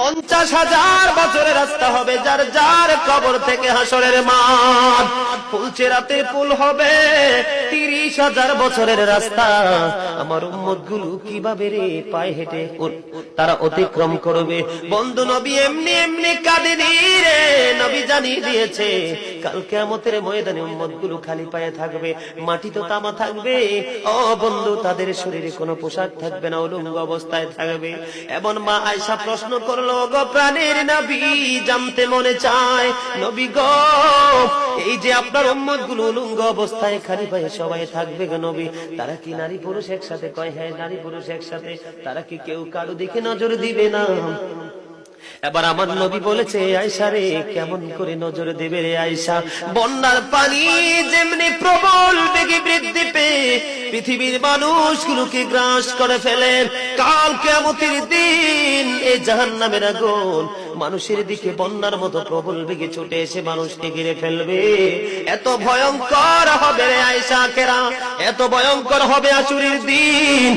50,000 বছরের রাস্তা হবে, যার যার কবর থেকে হাসরের মাঠ। ফুলচেরাতে পুল হবে 30,000 বছরের রাস্তা। আমার উম্মতগুলো কিভাবে রে পায়ে হেঁটে তারা অতিক্রম করবে? বন্ধু নবী এমনি এমনি কাঁদেনি রে, নবী জানিয়ে দিয়েছে কাল কিয়ামতের ময়দানে উম্মতগুলো খালি পায়ে থাকবে, মাটি তো তামা থাকবে। ও বন্ধু, তাদের শরীরে কোনো পোশাক থাকবে না, উলঙ্গ অবস্থায় থাকবে। এবং মা আয়েশা প্রশ্ন করলো, গো প্রাণের নবী, জানতে মনে চায় নবী গো, এই যে আপনার উম্মতগুলো উলঙ্গ অবস্থায় খালি পায়ে সবাই থাকবে গো নবী, তারা কি নারী পুরুষ একসাথে? কয় হ্যাঁ, নারী পুরুষ একসাথে। তারা কি কেউ কারো দিকে নজর দিবে না? এবার আমার নবী বলেছে, আয়েশা রে, কেমন করে নজর দেবে রে আয়েশা? বন্যার পানি যেমনি প্রবল বেগে বৃদ্ধি পেয়ে পৃথিবীর মানুষগুলোকে গ্রাস করে ফেলে, কাল কিয়ামতের দিন এই জাহান্নামের আগুন মানুষের দিকে বন্যার মতো প্রবল বেগে ছুটে এসে মানুষকে ঘিরে ফেলবে। এত ভয়ঙ্কর হবে রে আয়েশা কেরা, এত ভয়ঙ্কর হবে আসরের দিন।